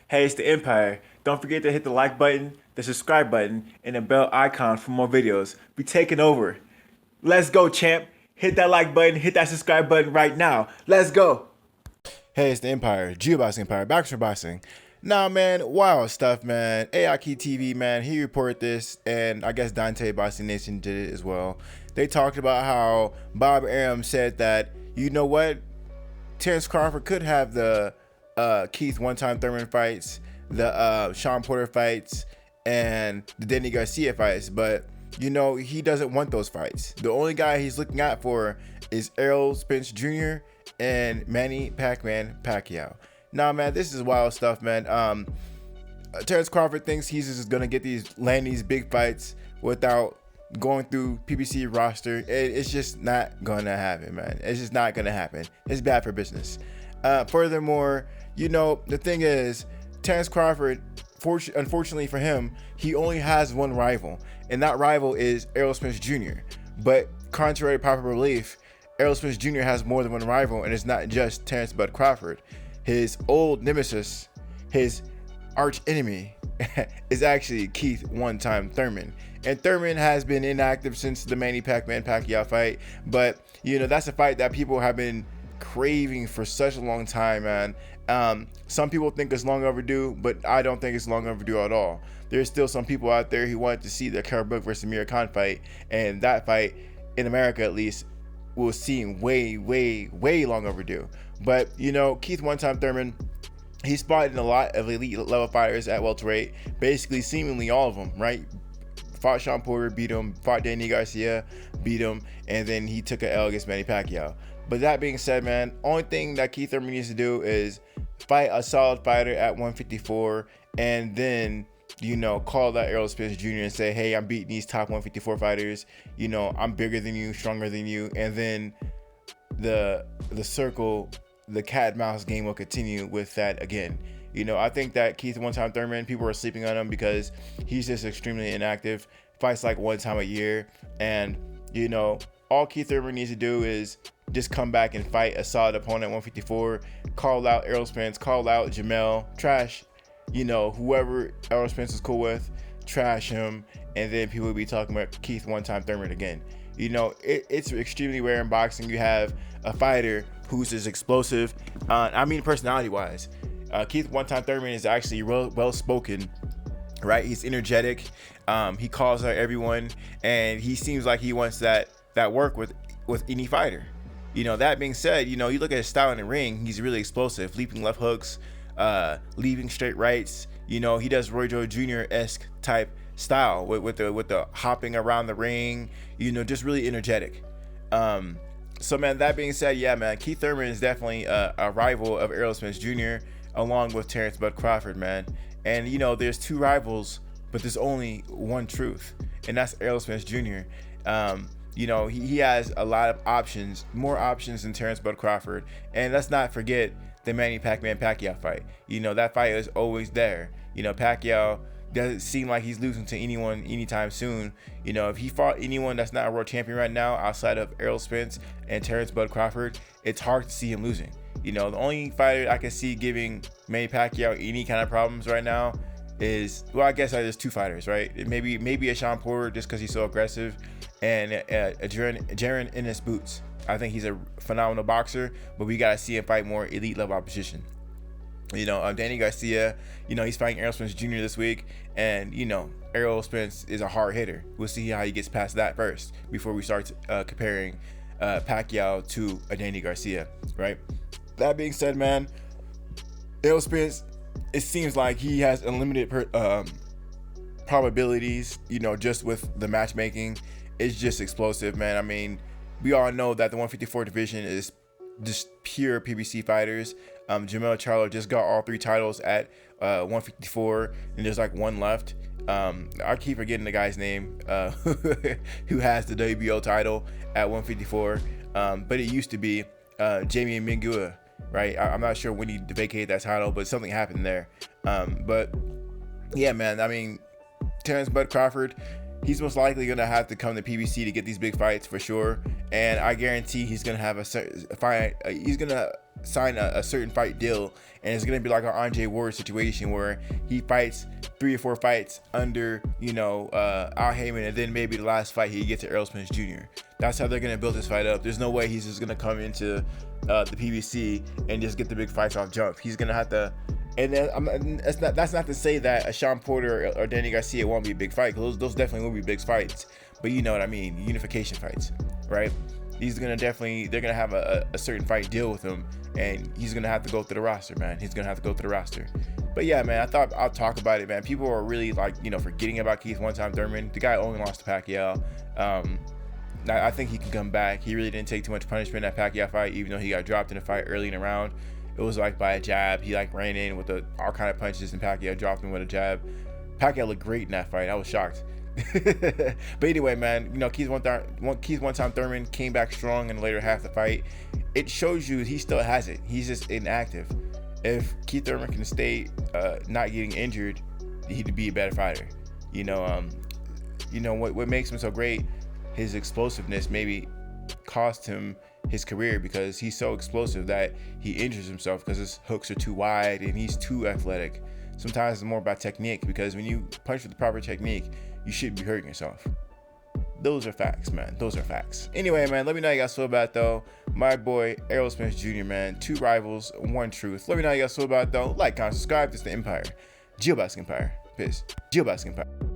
Hey, it's the Empire. Don't forget to hit the like button, the subscribe button, and the bell icon for more videos. We taking over. Let's go, champ. Hit that like button, hit that subscribe button right now. Let's go. Hey, it's the Empire, Geoboxing Empire, Baxter Boxing. Nah, man, wild stuff, man. AIK TV, man, he reported this, and I guess Dante Boxing Nation did it as well. They talked about how Bob Arum said that, you know what, Terance Crawford could have the Keith one-time Thurman fights, the Sean Porter fights, and the Danny Garcia fights, but he doesn't want those fights. The only guy he's looking out for is Errol Spence Jr. and Manny Pac-Man Pacquiao. Nah, man, this is wild stuff, man. Terance Crawford thinks he's just gonna land these big fights without going through PBC roster. It's just not gonna happen, man. It's just not gonna happen. It's bad for business. Furthermore, the thing is, Terance Crawford, unfortunately for him, he only has one rival, and that rival is Errol Spence Jr. But contrary to popular belief, Errol Spence Jr. has more than one rival, and it's not just Terance Bud Crawford. His old nemesis, his arch enemy, is actually Keith one-time Thurman. And Thurman has been inactive since the Manny Pac-Man Pacquiao fight, but that's a fight that people have been craving for such a long time, man. Some people think it's long overdue, but I don't think it's long overdue at all. There's still some people out there who wanted to see the Kell Brook versus Amir Khan fight, and that fight, in America at least, will seem way, way, way long overdue. But Keith one-time Thurman, he's fought in a lot of elite level fighters at welterweight, basically seemingly all of them, right? Fought Sean Porter, beat him, fought Danny Garcia, beat him, and then he took an L against Manny Pacquiao. But that being said, man, only thing that Keith Thurman needs to do is fight a solid fighter at 154, and then call that Errol Spence Jr. and say, hey, I'm beating these top 154 fighters. I'm bigger than you, stronger than you, and then the circle, the cat and mouse game will continue with that again. I think that Keith one-time Thurman, people are sleeping on him because he's just extremely inactive, fights like one time a year, and all Keith Thurman needs to do is just come back and fight a solid opponent at 154, call out Errol Spence, call out Jamel, trash, whoever Errol Spence is cool with, trash him, and then people will be talking about Keith one-time Thurman again. It's extremely rare in boxing you have a fighter who's as explosive, personality-wise. Keith one-time Thurman is actually well-spoken, right? He's energetic. He calls out everyone, and he seems like he wants that work with any fighter. That being said, you look at his style in the ring, he's really explosive, leaping left hooks, leaping straight rights. He does Roy Jones Jr.-esque type style with the hopping around the ring, just really energetic. So, man, that being said, yeah, man, Keith Thurman is definitely a rival of Errol Spence Jr., along with Terance Bud Crawford, man. And, there's two rivals, but there's only one truth, and that's Errol Spence Jr. He has a lot of options, more options than Terance Bud Crawford. And let's not forget the Manny Pac-Man Pacquiao fight. That fight is always there. Pacquiao doesn't seem like he's losing to anyone anytime soon. If he fought anyone that's not a world champion right now outside of Errol Spence and Terance Bud Crawford, it's hard to see him losing. The only fighter I can see giving Manny Pacquiao any kind of problems right now is, well, I guess there's two fighters, right? Maybe a Sean Porter just because he's so aggressive, and a Jaron Ennis Boots. I think he's a phenomenal boxer, but we gotta see him fight more elite level opposition. Danny Garcia, he's fighting Errol Spence Jr. this week, and Errol Spence is a hard hitter. We'll see how he gets past that first before we start comparing Pacquiao to a Danny Garcia, right? That being said, man, Errol Spence, it seems like he has unlimited probabilities, just with the matchmaking. It's just explosive, man. We all know that the 154 division is just pure PBC fighters. Jamel Charlo just got all three titles at 154, and there's like one left. I keep forgetting the guy's name who has the WBO title at 154, but it used to be Jamie Mingua, right? I'm not sure when he vacated that title, but something happened there. But yeah, man, Terance Bud Crawford, he's most likely going to have to come to PBC to get these big fights for sure. And I guarantee he's going to have a fight. He's going to sign a certain fight deal, and it's gonna be like an Andre Ward situation where he fights 3 or 4 fights under, Al Heyman, and then maybe the last fight he gets to Errol Spence Jr. That's how they're gonna build this fight up. There's no way he's just gonna come into the PBC and just get the big fights off jump. He's gonna have to. And then that's not to say that a Sean Porter or Danny Garcia won't be a big fight, because those definitely will be big fights. But you know what I mean, unification fights, right? They're gonna have a certain fight deal with him, and he's gonna have to go through the roster, man. He's gonna have to go through the roster. But yeah, man, I thought I'll talk about it, man. People are really forgetting about Keith One Time Thurman. The guy only lost to Pacquiao. I think he can come back. He really didn't take too much punishment in that Pacquiao fight, even though he got dropped in a fight early in the round. It was like by a jab. He ran in with all kind of punches, and Pacquiao dropped him with a jab. Pacquiao looked great in that fight. I was shocked. But anyway, man, Keith One Time Thurman came back strong in the later half of the fight. It shows you he still has it. He's just inactive. If Keith Thurman can stay not getting injured, he'd be a better fighter. What makes him so great, his explosiveness maybe cost him his career, because he's so explosive that he injures himself because his hooks are too wide and he's too athletic. Sometimes it's more about technique, because when you punch with the proper technique, you shouldn't be hurting yourself. Those are facts, man. Those are facts. Anyway, man, let me know how you guys feel about it, though. My boy, Errol Spence Jr., man. 2 rivals, 1 truth. Let me know how you guys feel about it, though. Like, comment, subscribe. This is the Empire. GeoBasket Empire. Peace. GeoBasket Empire.